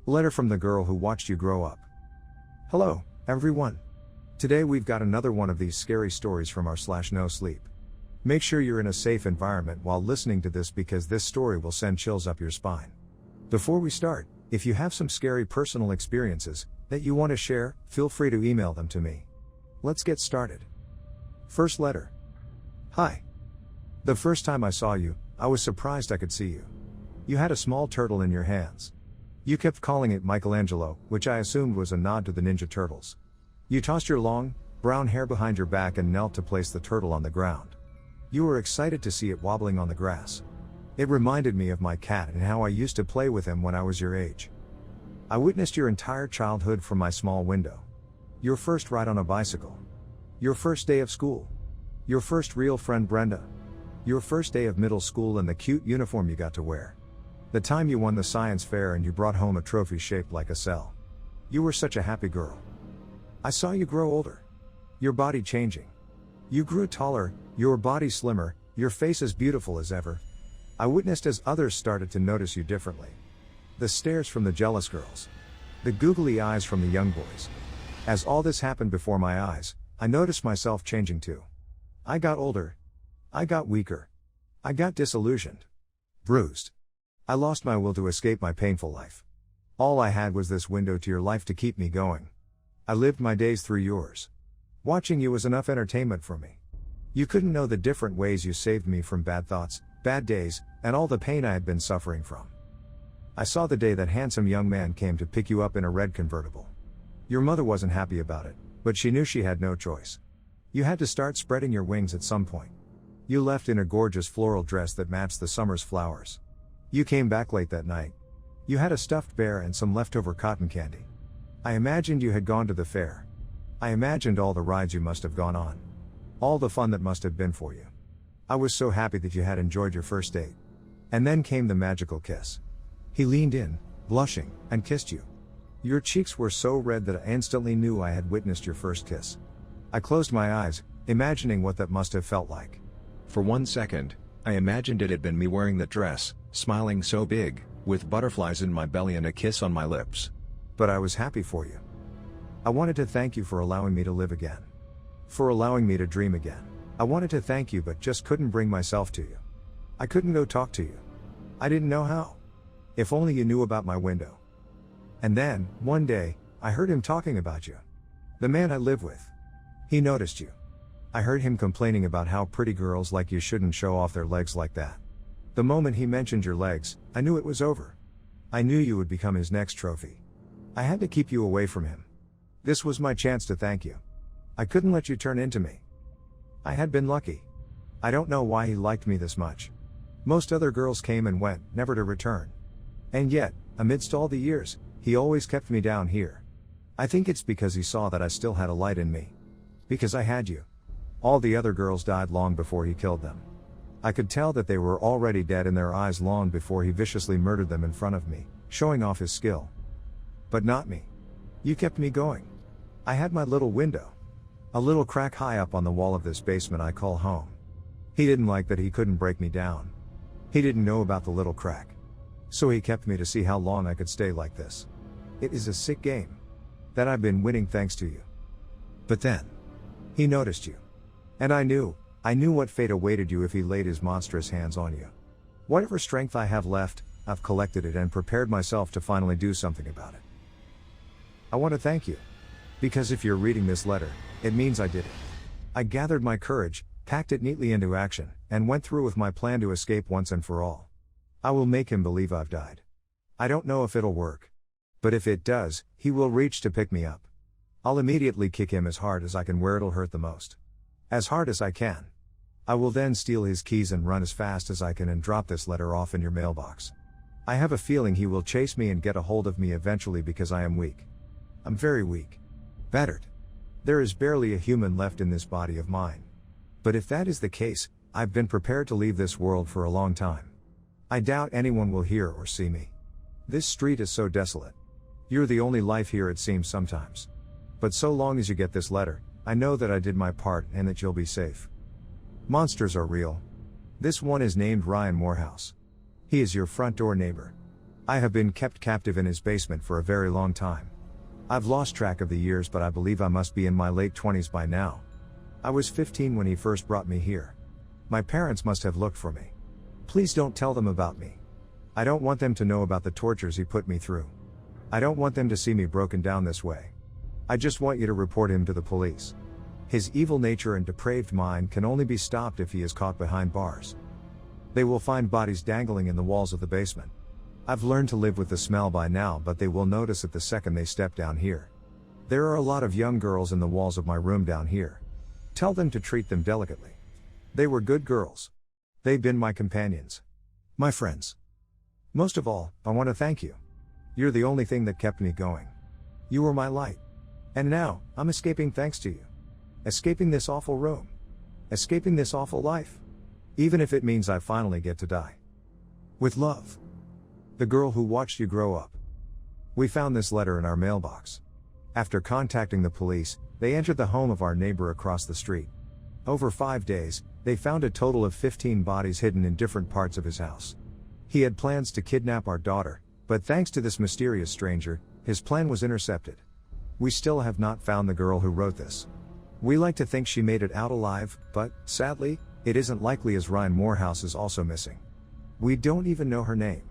Letter from the girl who watched you grow up. Hello, everyone. Today we've got another one of these scary stories from our /nosleep. Make sure you're in a safe environment while listening to this because this story will send chills up your spine. Before we start, if you have some scary personal experiences that you want to share, feel free to email them to me. Let's get started. First letter. Hi. The first time I saw you, I was surprised I could see you. You had a small turtle in your hands. You kept calling it Michelangelo, which I assumed was a nod to the Ninja Turtles. You tossed your long, brown hair behind your back and knelt to place the turtle on the ground. You were excited to see it wobbling on the grass. It reminded me of my cat and how I used to play with him when I was your age. I witnessed your entire childhood from my small window. Your first ride on a bicycle. Your first day of school. Your first real friend Brenda. Your first day of middle school and the cute uniform you got to wear. The time you won the science fair and you brought home a trophy shaped like a cell. You were such a happy girl. I saw you grow older. Your body changing. You grew taller, your body slimmer, your face as beautiful as ever. I witnessed as others started to notice you differently. The stares from the jealous girls. The googly eyes from the young boys. As all this happened before my eyes, I noticed myself changing too. I got older. I got weaker. I got disillusioned. Bruised. I lost my will to escape my painful life. All I had was this window to your life to keep me going. I lived my days through yours. Watching you was enough entertainment for me. You couldn't know the different ways you saved me from bad thoughts, bad days, and all the pain I had been suffering from. I saw the day that handsome young man came to pick you up in a red convertible. Your mother wasn't happy about it, but she knew she had no choice. You had to start spreading your wings at some point. You left in a gorgeous floral dress that matched the summer's flowers. You came back late that night. You had a stuffed bear and some leftover cotton candy. I imagined you had gone to the fair. I imagined all the rides you must have gone on. All the fun that must have been for you. I was so happy that you had enjoyed your first date. And then came the magical kiss. He leaned in, blushing, and kissed you. Your cheeks were so red that I instantly knew I had witnessed your first kiss. I closed my eyes, imagining what that must have felt like. For 1 second, I imagined it had been me wearing that dress, smiling so big, with butterflies in my belly and a kiss on my lips. But I was happy for you. I wanted to thank you for allowing me to live again. For allowing me to dream again. I wanted to thank you but just couldn't bring myself to you. I couldn't go talk to you. I didn't know how. If only you knew about my window. And then, one day, I heard him talking about you. The man I live with. He noticed you. I heard him complaining about how pretty girls like you shouldn't show off their legs like that. The moment he mentioned your legs, I knew it was over. I knew you would become his next trophy. I had to keep you away from him. This was my chance to thank you. I couldn't let you turn into me. I had been lucky. I don't know why he liked me this much. Most other girls came and went, never to return. And yet, amidst all the years, he always kept me down here. I think it's because he saw that I still had a light in me. Because I had you. All the other girls died long before he killed them. I could tell that they were already dead in their eyes long before he viciously murdered them in front of me, showing off his skill. But not me. You kept me going. I had my little window. A little crack high up on the wall of this basement I call home. He didn't like that he couldn't break me down. He didn't know about the little crack. So he kept me to see how long I could stay like this. It is a sick game. That I've been winning thanks to you. But then. He noticed you. And I knew what fate awaited you if he laid his monstrous hands on you. Whatever strength I have left, I've collected it and prepared myself to finally do something about it. I want to thank you. Because if you're reading this letter, it means I did it. I gathered my courage, packed it neatly into action, and went through with my plan to escape once and for all. I will make him believe I've died. I don't know if it'll work. But if it does, he will reach to pick me up. I'll immediately kick him as hard as I can where it'll hurt the most. As hard as I can. I will then steal his keys and run as fast as I can and drop this letter off in your mailbox. I have a feeling he will chase me and get a hold of me eventually because I am weak. I'm very weak. Battered. There is barely a human left in this body of mine. But if that is the case, I've been prepared to leave this world for a long time. I doubt anyone will hear or see me. This street is so desolate. You're the only life here it seems sometimes. But so long as you get this letter, I know that I did my part and that you'll be safe. Monsters are real. This one is named Ryan Morehouse. He is your front door neighbor. I have been kept captive in his basement for a very long time. I've lost track of the years, but I believe I must be in my late 20s by now. I was 15 when he first brought me here. My parents must have looked for me. Please don't tell them about me. I don't want them to know about the tortures he put me through. I don't want them to see me broken down this way. I just want you to report him to the police. His evil nature and depraved mind can only be stopped if he is caught behind bars. They will find bodies dangling in the walls of the basement. I've learned to live with the smell by now, but they will notice it the second they step down here. There are a lot of young girls in the walls of my room down here. Tell them to treat them delicately. They were good girls. They've been my companions. My friends. Most of all, I want to thank you. You're the only thing that kept me going. You were my light. And now, I'm escaping thanks to you. Escaping this awful room. Escaping this awful life. Even if it means I finally get to die. With love. The girl who watched you grow up. We found this letter in our mailbox. After contacting the police, they entered the home of our neighbor across the street. Over 5 days, they found a total of 15 bodies hidden in different parts of his house. He had plans to kidnap our daughter, but thanks to this mysterious stranger, his plan was intercepted. We still have not found the girl who wrote this. We like to think she made it out alive, but, sadly, it isn't likely as Ryan Morehouse is also missing. We don't even know her name.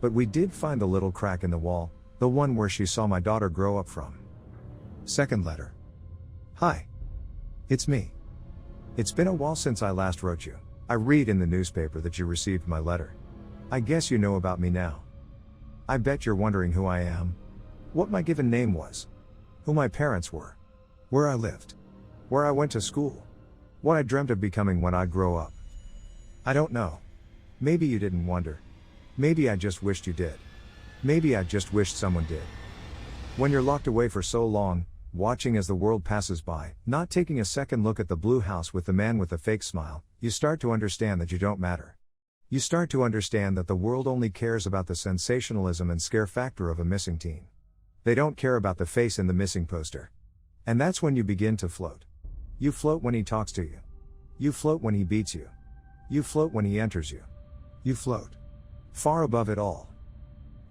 But we did find the little crack in the wall, the one where she saw my daughter grow up from. Second letter. Hi. It's me. It's been a while since I last wrote you. I read in the newspaper that you received my letter. I guess you know about me now. I bet you're wondering who I am, what my given name was, who my parents were, where I lived, where I went to school, what I dreamt of becoming when I grow up. I don't know. Maybe you didn't wonder. Maybe I just wished you did. Maybe I just wished someone did. When you're locked away for so long, watching as the world passes by, not taking a second look at the blue house with the man with the fake smile, you start to understand that you don't matter. You start to understand that the world only cares about the sensationalism and scare factor of a missing teen. They don't care about the face in the missing poster. And that's when you begin to float. You float when he talks to you. You float when he beats you. You float when he enters you. You float. Far above it all.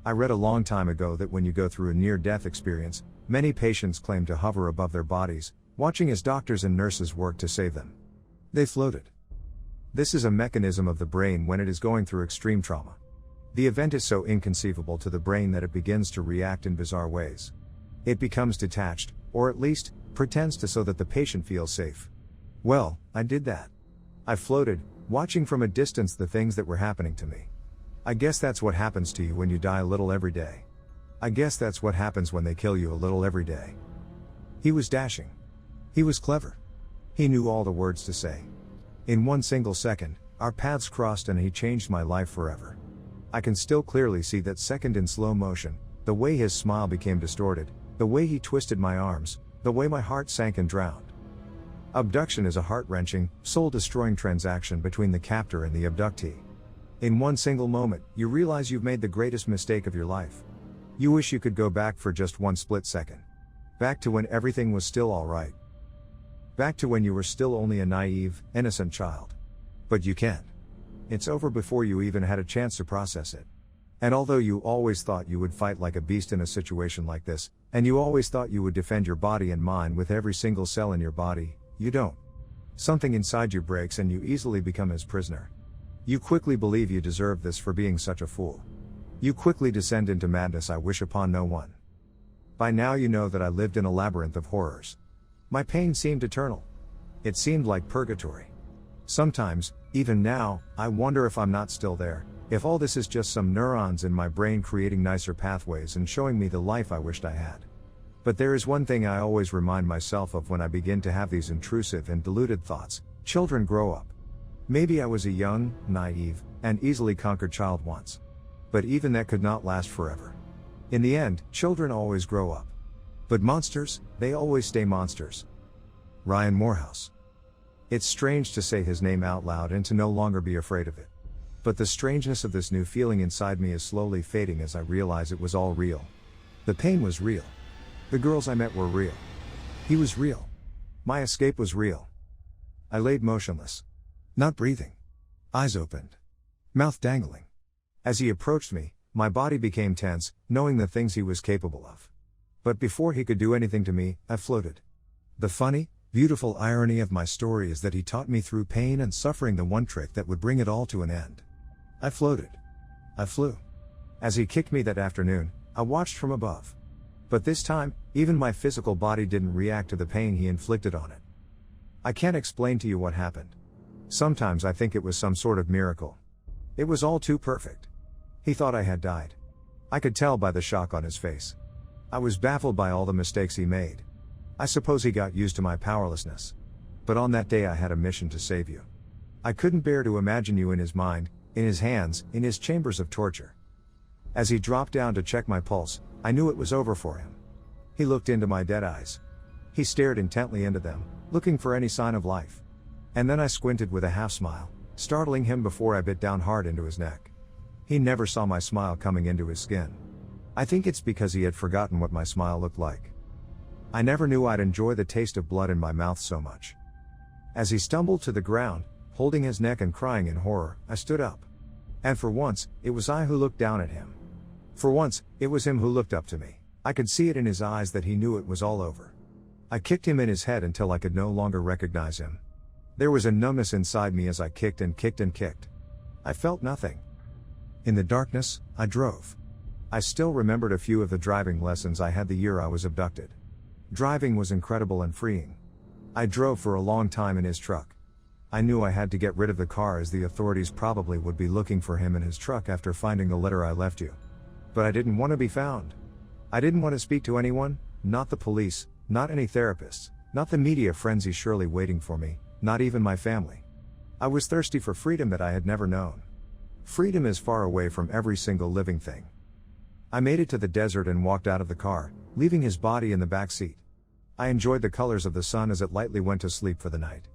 I read a long time ago that when you go through a near-death experience, many patients claim to hover above their bodies, watching as doctors and nurses work to save them. They floated. This is a mechanism of the brain when it is going through extreme trauma. The event is so inconceivable to the brain that it begins to react in bizarre ways. It becomes detached, or at least, pretends to, so that the patient feels safe. Well, I did that. I floated, watching from a distance the things that were happening to me. I guess that's what happens to you when you die a little every day. I guess that's what happens when they kill you a little every day. He was dashing. He was clever. He knew all the words to say. In one single second, our paths crossed and he changed my life forever. I can still clearly see that second in slow motion, the way his smile became distorted, the way he twisted my arms, the way my heart sank and drowned. Abduction is a heart-wrenching, soul-destroying transaction between the captor and the abductee. In one single moment, you realize you've made the greatest mistake of your life. You wish you could go back for just one split second. Back to when everything was still alright. Back to when you were still only a naive, innocent child. But you can't. It's over before you even had a chance to process it. And although you always thought you would fight like a beast in a situation like this, and you always thought you would defend your body and mind with every single cell in your body, you don't. Something inside you breaks and you easily become his prisoner. You quickly believe you deserve this for being such a fool. You quickly descend into madness I wish upon no one. By now you know that I lived in a labyrinth of horrors. My pain seemed eternal. It seemed like purgatory. Sometimes, even now, I wonder if I'm not still there, if all this is just some neurons in my brain creating nicer pathways and showing me the life I wished I had. But there is one thing I always remind myself of when I begin to have these intrusive and deluded thoughts: children grow up. Maybe I was a young, naive, and easily conquered child once. But even that could not last forever. In the end, children always grow up. But monsters, they always stay monsters. Ryan Morehouse. It's strange to say his name out loud and to no longer be afraid of it. But the strangeness of this new feeling inside me is slowly fading as I realize it was all real. The pain was real. The girls I met were real. He was real. My escape was real. I laid motionless. Not breathing. Eyes opened. Mouth dangling. As he approached me, My body became tense, knowing the things he was capable of. But before he could do anything to me, I floated. The funny, beautiful irony of my story is that he taught me through pain and suffering the one trick that would bring it all to an end. I floated. I flew. As he kicked me that afternoon, I watched from above. But this time, even my physical body didn't react to the pain he inflicted on it. I can't explain to you what happened. Sometimes I think it was some sort of miracle. It was all too perfect. He thought I had died. I could tell by the shock on his face. I was baffled by all the mistakes he made. I suppose he got used to my powerlessness. But on that day I had a mission to save you. I couldn't bear to imagine you in his mind, in his hands, in his chambers of torture. As he dropped down to check my pulse, I knew it was over for him. He looked into my dead eyes. He stared intently into them, looking for any sign of life. And then I squinted with a half smile, startling him before I bit down hard into his neck. He never saw my smile coming into his skin. I think it's because he had forgotten what my smile looked like. I never knew I'd enjoy the taste of blood in my mouth so much. As he stumbled to the ground, holding his neck and crying in horror, I stood up. And for once, it was I who looked down at him. For once, it was him who looked up to me. I could see it in his eyes that he knew it was all over. I kicked him in his head until I could no longer recognize him. There was a numbness inside me as I kicked and kicked and kicked. I felt nothing. In the darkness, I drove. I still remembered a few of the driving lessons I had the year I was abducted. Driving was incredible and freeing. I drove for a long time in his truck. I knew I had to get rid of the car as the authorities probably would be looking for him in his truck after finding the letter I left you. But I didn't want to be found. I didn't want to speak to anyone, not the police, not any therapists, not the media frenzy surely waiting for me, not even my family. I was thirsty for freedom that I had never known. Freedom is far away from every single living thing. I made it to the desert and walked out of the car, leaving his body in the back seat. I enjoyed the colors of the sun as it lightly went to sleep for the night.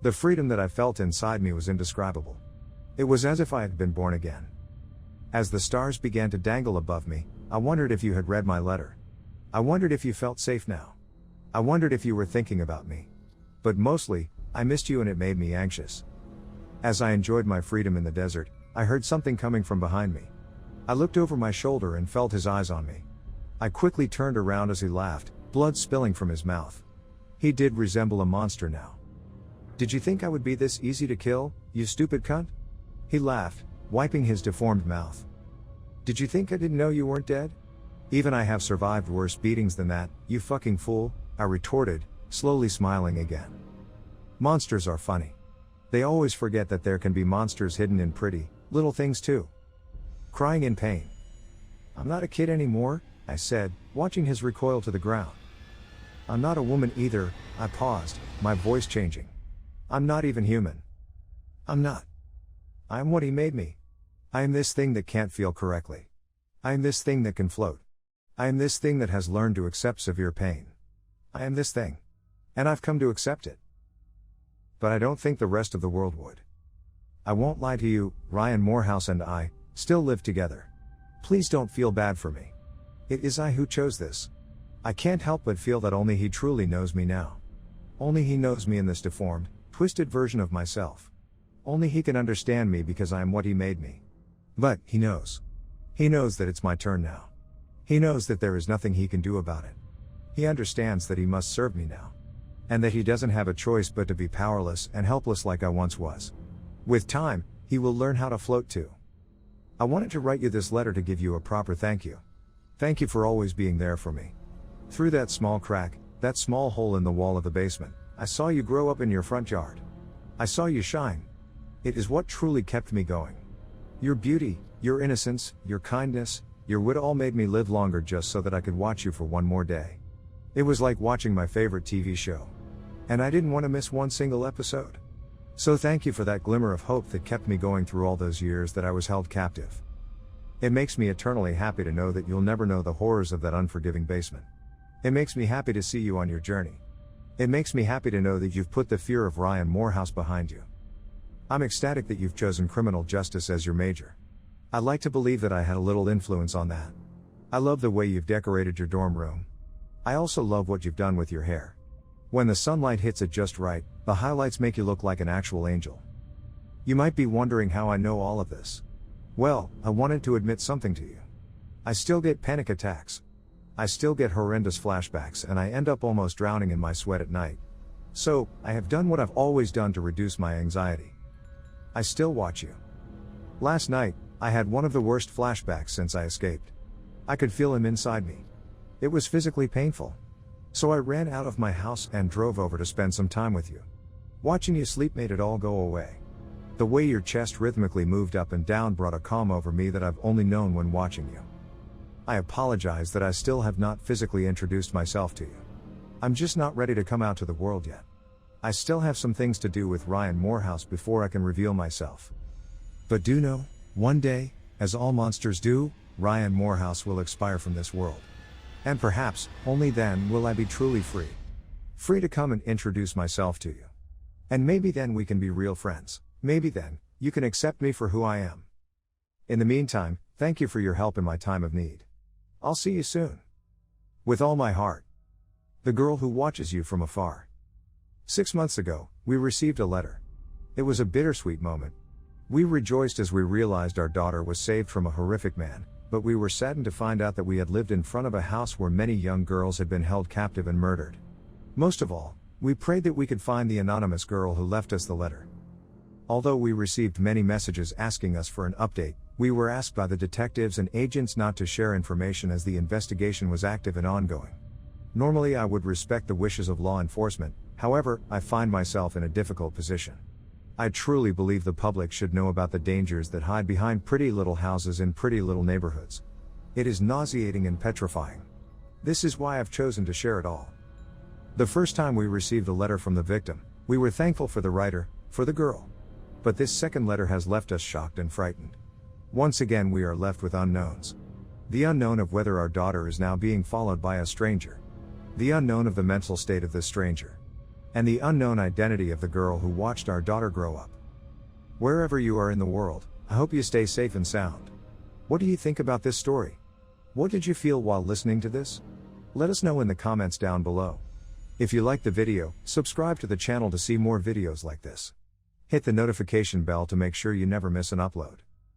The freedom that I felt inside me was indescribable. It was as if I had been born again. As the stars began to dangle above me, I wondered if you had read my letter. I wondered if you felt safe now. I wondered if you were thinking about me. But mostly, I missed you and it made me anxious. As I enjoyed my freedom in the desert, I heard something coming from behind me. I looked over my shoulder and felt his eyes on me. I quickly turned around as he laughed, blood spilling from his mouth. He did resemble a monster now. Did you think I would be this easy to kill, you stupid cunt? He laughed, wiping his deformed mouth. Did you think I didn't know you weren't dead? Even I have survived worse beatings than that, you fucking fool, I retorted, slowly smiling again. Monsters are funny. They always forget that there can be monsters hidden in pretty, little things too. Crying in pain. I'm not a kid anymore, I said, watching his recoil to the ground. I'm not a woman either, I paused, my voice changing. I'm not even human. I'm not. I am what he made me. I am this thing that can't feel correctly. I am this thing that can float. I am this thing that has learned to accept severe pain. I am this thing. And I've come to accept it. But I don't think the rest of the world would. I won't lie to you, Ryan Morehouse and I still live together. Please don't feel bad for me. It is I who chose this. I can't help but feel that only he truly knows me now. Only he knows me in this deformed, twisted version of myself. Only he can understand me because I am what he made me. But he knows. He knows that it's my turn now. He knows that there is nothing he can do about it. He understands that he must serve me now. And that he doesn't have a choice but to be powerless and helpless like I once was. With time, he will learn how to float too. I wanted to write you this letter to give you a proper thank you. Thank you for always being there for me. Through that small crack, that small hole in the wall of the basement, I saw you grow up in your front yard. I saw you shine. It is what truly kept me going. Your beauty, your innocence, your kindness, your wit all made me live longer just so that I could watch you for one more day. It was like watching my favorite TV show. And I didn't want to miss one single episode. So thank you for that glimmer of hope that kept me going through all those years that I was held captive. It makes me eternally happy to know that you'll never know the horrors of that unforgiving basement. It makes me happy to see you on your journey. It makes me happy to know that you've put the fear of Ryan Morehouse behind you. I'm ecstatic that you've chosen criminal justice as your major. I'd like to believe that I had a little influence on that. I love the way you've decorated your dorm room. I also love what you've done with your hair. When the sunlight hits it just right, the highlights make you look like an actual angel. You might be wondering how I know all of this. Well, I wanted to admit something to you. I still get panic attacks. I still get horrendous flashbacks and I end up almost drowning in my sweat at night. So, I have done what I've always done to reduce my anxiety. I still watch you. Last night, I had one of the worst flashbacks since I escaped. I could feel him inside me. It was physically painful. So I ran out of my house and drove over to spend some time with you. Watching you sleep made it all go away. The way your chest rhythmically moved up and down brought a calm over me that I've only known when watching you. I apologize that I still have not physically introduced myself to you. I'm just not ready to come out to the world yet. I still have some things to do with Ryan Morehouse before I can reveal myself. But do know, one day, as all monsters do, Ryan Morehouse will expire from this world. And perhaps, only then will I be truly free. Free to come and introduce myself to you. And maybe then we can be real friends. Maybe then, you can accept me for who I am. In the meantime, thank you for your help in my time of need. I'll see you soon. With all my heart. The girl who watches you from afar. 6 months ago, we received a letter. It was a bittersweet moment. We rejoiced as we realized our daughter was saved from a horrific man, but we were saddened to find out that we had lived in front of a house where many young girls had been held captive and murdered. Most of all, we prayed that we could find the anonymous girl who left us the letter. Although we received many messages asking us for an update, we were asked by the detectives and agents not to share information as the investigation was active and ongoing. Normally I would respect the wishes of law enforcement, however, I find myself in a difficult position. I truly believe the public should know about the dangers that hide behind pretty little houses in pretty little neighborhoods. It is nauseating and petrifying. This is why I've chosen to share it all. The first time we received a letter from the victim, we were thankful for the writer, for the girl. But this second letter has left us shocked and frightened. Once again we are left with unknowns. The unknown of whether our daughter is now being followed by a stranger. The unknown of the mental state of this stranger. And the unknown identity of the girl who watched our daughter grow up. Wherever you are in the world, I hope you stay safe and sound. What do you think about this story? What did you feel while listening to this? Let us know in the comments down below. If you liked the video, subscribe to the channel to see more videos like this. Hit the notification bell to make sure you never miss an upload.